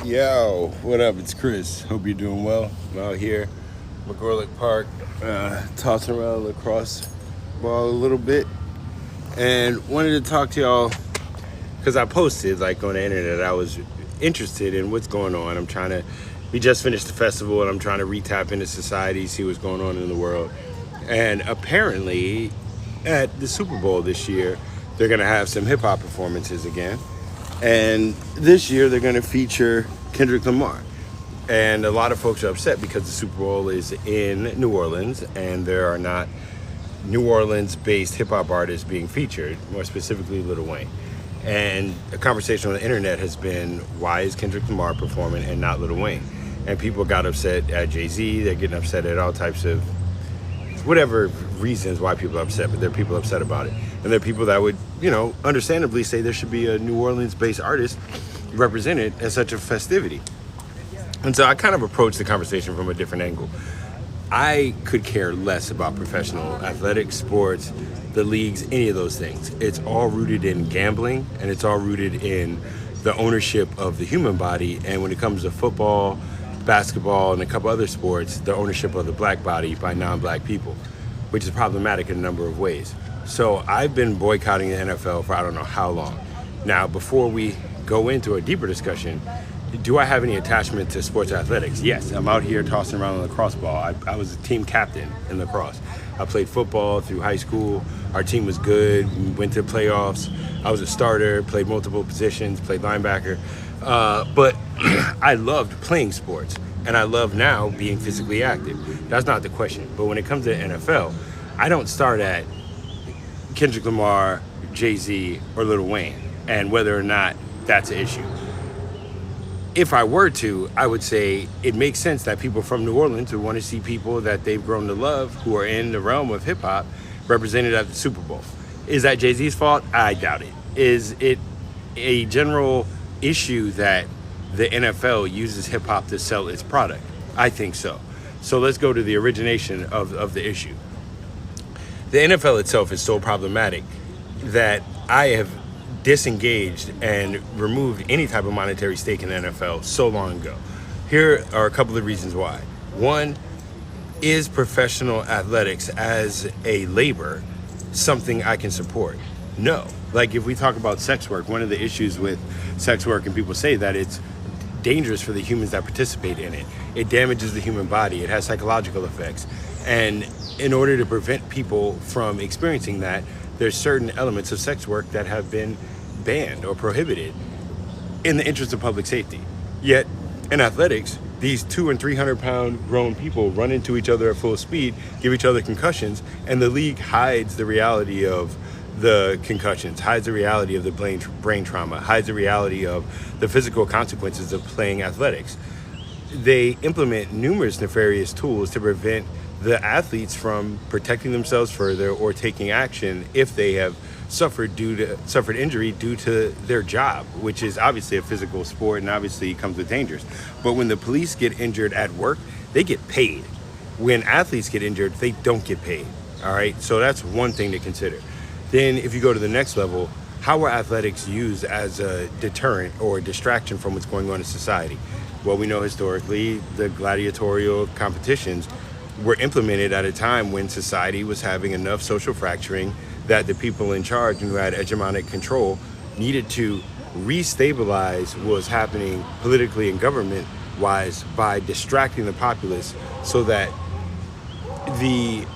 Yo, what up? It's Chris. Hope you're doing well. I'm out here, McGorlick Park, tossing around a lacrosse ball a little bit, and wanted to talk to y'all because I posted like on the internet. I was interested in what's going on. We just finished the festival, and I'm trying to retap into society, see what's going on in the world. And apparently, at the Super Bowl this year, they're gonna have some hip hop performances again. And this year they're going to feature Kendrick Lamar. And a lot of folks are upset because the Super Bowl is in New Orleans and there are not New Orleans-based hip-hop artists being featured, more specifically Lil Wayne. And a conversation on the internet has been, why is Kendrick Lamar performing and not Lil Wayne? And people got upset at Jay-Z, they're getting upset at all types of whatever reasons why people are upset, but there are people upset about it. And there are people that would, understandably say there should be a New Orleans-based artist represented at such a festivity. And so I kind of approached the conversation from a different angle. I could care less about professional athletics, sports, the leagues, any of those things. It's all rooted in gambling, and it's all rooted in the ownership of the human body. And when it comes to football, basketball, and a couple other sports, the ownership of the black body by non-black people, which is problematic in a number of ways. So I've been boycotting the NFL for I don't know how long. Now, before we go into a deeper discussion, do I have any attachment to sports athletics? Yes, I'm out here tossing around a lacrosse ball. I was a team captain in lacrosse. I played football through high school. Our team was good, we went to the playoffs. I was a starter, played multiple positions, played linebacker. But I loved playing sports, and I love now being physically active. That's not the question. But when it comes to the NFL, I don't start at Kendrick Lamar, Jay-Z, or Lil Wayne, and whether or not that's an issue. If I were to, I would say it makes sense that people from New Orleans who want to see people that they've grown to love, who are in the realm of hip-hop, represented at the Super Bowl. Is that Jay-Z's fault? I doubt it. Is it a general issue that the NFL uses hip-hop to sell its product? I think so. So let's go to the origination of the issue. The NFL itself is so problematic that I have disengaged and removed any type of monetary stake in the NFL so long ago. Here are a couple of reasons why. One, is professional athletics as a labor something I can support? No. Like if we talk about sex work, one of the issues with sex work, and people say that it's dangerous for the humans that participate in it. It damages the human body. It has psychological effects. And in order to prevent people from experiencing that, there's certain elements of sex work that have been banned or prohibited in the interest of public safety. Yet in athletics, these 200 and 300 pound grown people run into each other at full speed, give each other concussions, and the league hides the reality of the concussions, hides the reality of the brain trauma, hides the reality of the physical consequences of playing athletics. They implement numerous nefarious tools to prevent the athletes from protecting themselves further or taking action if they have suffered injury due to their job, which is obviously a physical sport and obviously comes with dangers. But when the police get injured at work, they get paid. When athletes get injured, they don't get paid. All right, so that's one thing to consider. Then if you go to the next level, how are athletics used as a deterrent or a distraction from what's going on in society? Well, we know historically the gladiatorial competitions were implemented at a time when society was having enough social fracturing that the people in charge and who had hegemonic control needed to restabilize what was happening politically and government-wise by distracting the populace so that the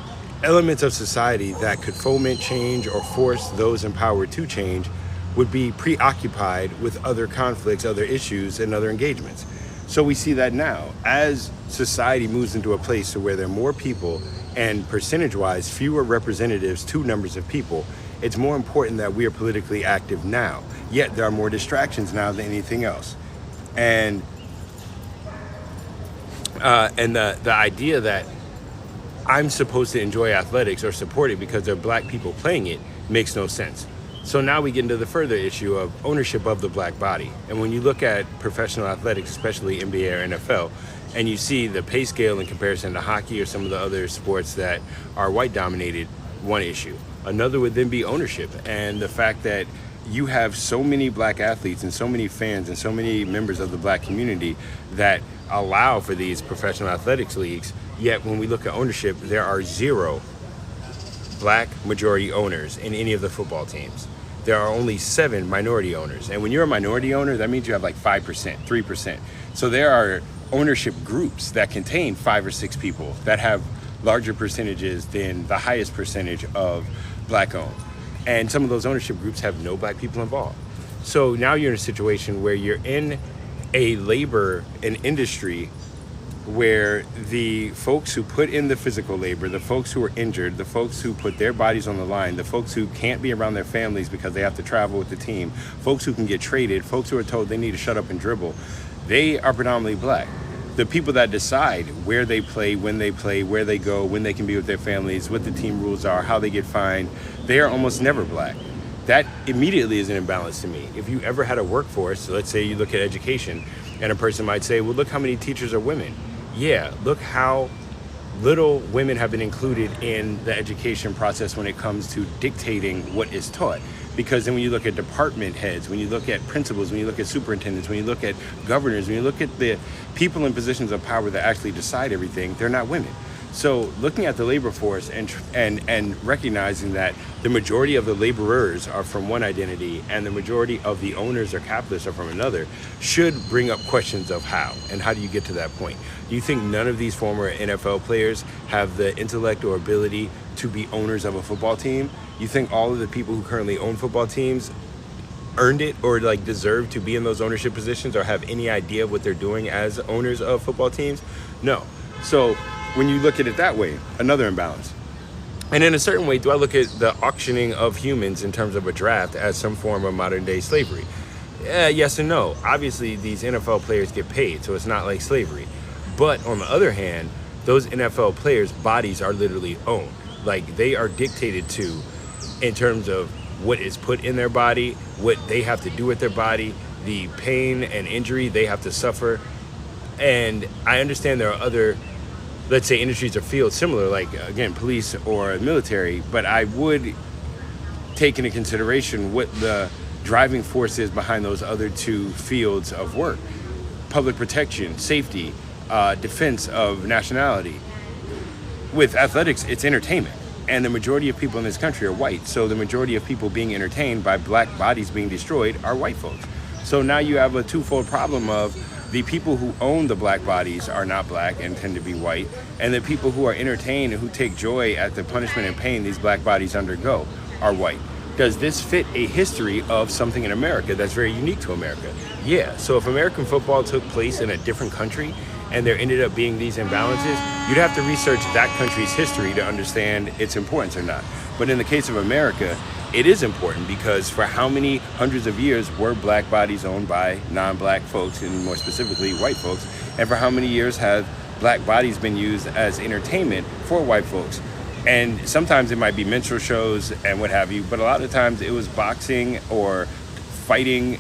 elements of society that could foment change or force those empowered to change would be preoccupied with other conflicts, other issues, and other engagements. So we see that now. As society moves into a place where there are more people and percentage-wise fewer representatives to numbers of people, it's more important that we are politically active now. Yet there are more distractions now than anything else. And the idea that I'm supposed to enjoy athletics or support it because there are black people playing it makes no sense. So now we get into the further issue of ownership of the black body. And when you look at professional athletics, especially NBA or NFL, and you see the pay scale in comparison to hockey or some of the other sports that are white dominated, one issue. Another would then be ownership and the fact that you have so many black athletes and so many fans and so many members of the black community that allow for these professional athletics leagues. Yet when we look at ownership, there are 0 black majority owners in any of the football teams. There are only 7 minority owners. And when you're a minority owner, that means you have like 5%, 3%. So there are ownership groups that contain 5 or 6 people that have larger percentages than the highest percentage of black owned. And some of those ownership groups have no black people involved. So now you're in a situation where you're in an industry where the folks who put in the physical labor, the folks who are injured, the folks who put their bodies on the line, the folks who can't be around their families because they have to travel with the team, folks who can get traded, folks who are told they need to shut up and dribble, they are predominantly black. The people that decide where they play, when they play, where they go, when they can be with their families, what the team rules are, how they get fined, they are almost never black. That immediately is an imbalance to me. If you ever had a workforce, let's say you look at education, and a person might say, well, look how many teachers are women. Yeah, look how little women have been included in the education process when it comes to dictating what is taught. Because then when you look at department heads, when you look at principals, when you look at superintendents, when you look at governors, when you look at the people in positions of power that actually decide everything, they're not women. So looking at the labor force and recognizing that the majority of the laborers are from one identity and the majority of the owners or capitalists are from another should bring up questions of how and how do you get to that point. Do you think none of these former NFL players have the intellect or ability to be owners of a football team? You think all of the people who currently own football teams earned it or like deserve to be in those ownership positions or have any idea of what they're doing as owners of football teams? No. So when you look at it that way, another imbalance. And in a certain way, do I look at the auctioning of humans in terms of a draft as some form of modern day slavery? Yes and no. Obviously, these NFL players get paid, so it's not like slavery. But on the other hand, those NFL players' bodies are literally owned. Like they are dictated to in terms of what is put in their body, what they have to do with their body, the pain and injury they have to suffer. And I understand there are other, let's say, industries or fields similar, like, again, police or military, but I would take into consideration what the driving force is behind those other 2 fields of work. Public protection, safety, defense of nationality. With athletics, it's entertainment. And the majority of people in this country are white. So the majority of people being entertained by black bodies being destroyed are white folks. So now you have a twofold problem of the people who own the black bodies are not black and tend to be white, and the people who are entertained and who take joy at the punishment and pain these black bodies undergo are white. Does this fit a history of something in America that's very unique to America? Yeah, so if American football took place in a different country and there ended up being these imbalances, you'd have to research that country's history to understand its importance or not. But in the case of America, it is important because for how many hundreds of years were black bodies owned by non-black folks, and more specifically white folks, and for how many years have black bodies been used as entertainment for white folks? And sometimes it might be minstrel shows and what have you, but a lot of times it was boxing or fighting,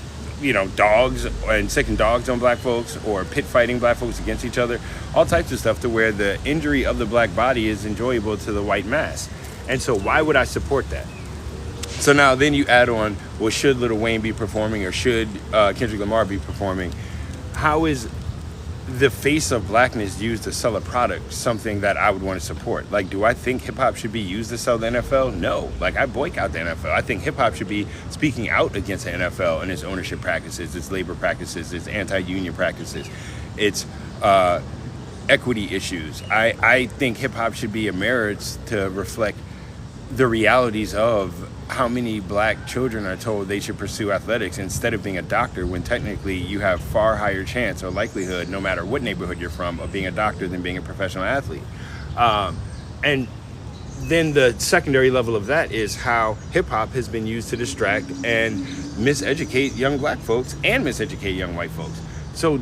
dogs and sicking dogs on black folks or pit fighting black folks against each other, all types of stuff to where the injury of the black body is enjoyable to the white mass. And so why would I support that? So now then you add on, well, should Lil Wayne be performing or should Kendrick Lamar be performing? How is the face of blackness used to sell a product something that I would want to support? Like, do I think hip hop should be used to sell the NFL? No. Like, I boycott the NFL. I think hip hop should be speaking out against the NFL and its ownership practices, its labor practices, its anti-union practices, its equity issues. I think hip hop should be a mirror to reflect the realities of how many black children are told they should pursue athletics instead of being a doctor, when technically you have far higher chance or likelihood, no matter what neighborhood you're from, of being a doctor than being a professional athlete. And then the secondary level of that is how hip hop has been used to distract and miseducate young black folks and miseducate young white folks. So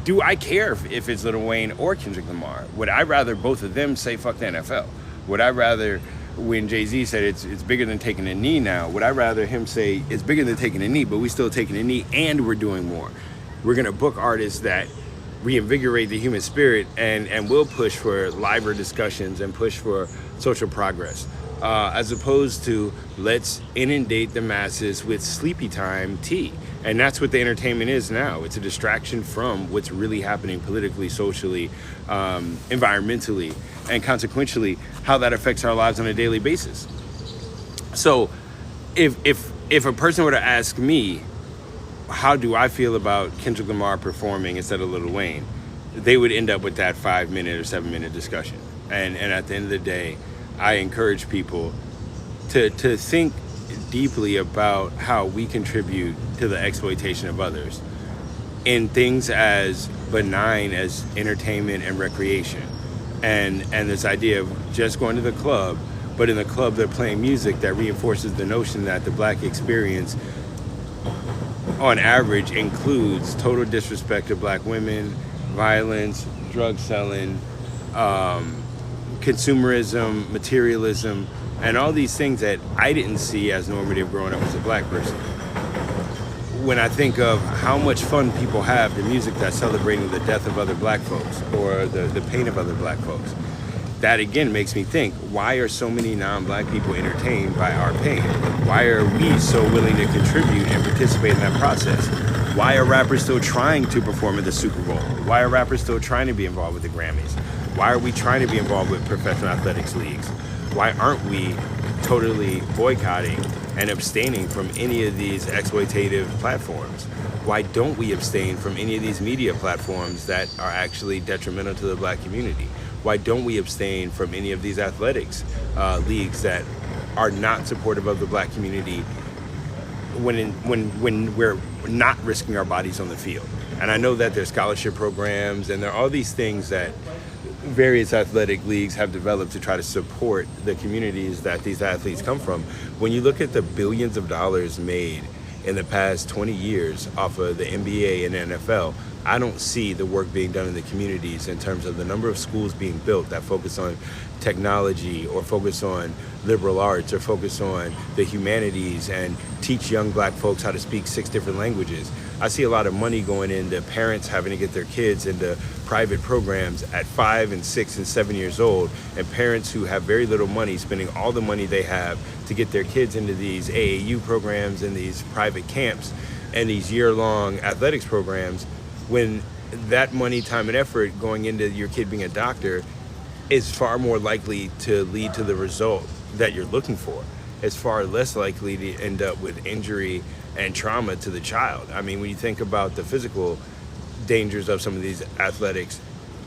do I care if it's Lil Wayne or Kendrick Lamar? Would I rather both of them say fuck the NFL? Would I rather, when Jay-Z said it's bigger than taking a knee now, would I rather him say it's bigger than taking a knee, but we still taking a knee and we're doing more? We're gonna book artists that reinvigorate the human spirit and will push for liver discussions and push for social progress. as opposed to let's inundate the masses with sleepy time tea. And that's what the entertainment is now. It's a distraction from what's really happening politically, socially, environmentally, and consequentially how that affects our lives on a daily basis. So if a person were to ask me, how do I feel about Kendrick Lamar performing instead of Lil Wayne, they would end up with that 5-minute or 7-minute discussion. And at the end of the day, I encourage people to think deeply about how we contribute to the exploitation of others in things as benign as entertainment and recreation. And this idea of just going to the club, but in the club they're playing music that reinforces the notion that the black experience on average includes total disrespect to black women, violence, drug selling, consumerism, materialism, and all these things that I didn't see as normative growing up as a black person. When I think of how much fun people have to music that's celebrating the death of other black folks or the pain of other black folks, that again makes me think, why are so many non-black people entertained by our pain? Why are we so willing to contribute and participate in that process? Why are rappers still trying to perform at the Super Bowl? Why are rappers still trying to be involved with the Grammys? Why are we trying to be involved with professional athletics leagues? Why aren't we totally boycotting and abstaining from any of these exploitative platforms? Why don't we abstain from any of these media platforms that are actually detrimental to the black community? Why don't we abstain from any of these athletics leagues that are not supportive of the black community when we're not risking our bodies on the field? And I know that there's scholarship programs and there are all these things that various athletic leagues have developed to try to support the communities that these athletes come from. When you look at the billions of dollars made in the past 20 years off of the NBA and NFL, I don't see the work being done in the communities in terms of the number of schools being built that focus on technology or focus on liberal arts or focus on the humanities and teach young black folks how to speak 6 different languages. I see a lot of money going into parents having to get their kids into private programs at 5 and 6 and 7 years old, and parents who have very little money spending all the money they have to get their kids into these AAU programs and these private camps and these year-long athletics programs, when that money, time, and effort going into your kid being a doctor is far more likely to lead to the result that you're looking for. It's far less likely to end up with injury and trauma to the child. I mean, when you think about the physical dangers of some of these athletics,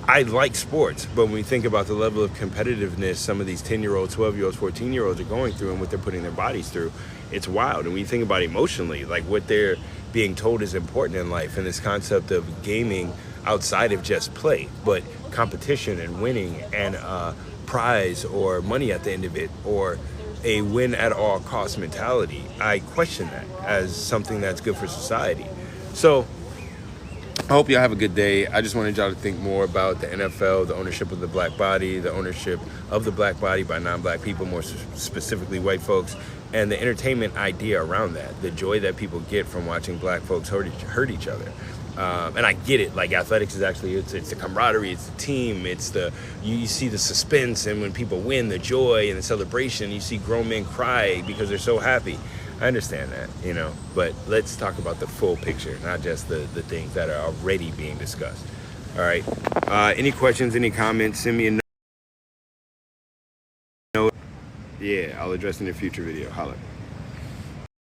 I like sports, but when we think about the level of competitiveness some of these 10-year-olds, 12-year-olds, 14-year-olds are going through and what they're putting their bodies through, it's wild. And when you think about emotionally, like what they're being told is important in life, and this concept of gaming outside of just play, but competition and winning and prize or money at the end of it, or a win at all cost mentality, I question that as something that's good for society. So I hope y'all have a good day. I just wanted y'all to think more about the NFL, the ownership of the black body, the ownership of the black body by non-black people, more specifically white folks, and the entertainment idea around that, the joy that people get from watching black folks hurt each other. And I get it, like athletics is actually, it's the camaraderie, it's the team, it's the, you see the suspense, and when people win, the joy and the celebration, you see grown men cry because they're so happy. I understand that, you know, but let's talk about the full picture, not just the things that are already being discussed. All right, any questions, any comments, send me a note. Yeah, I'll address in a future video. Holla.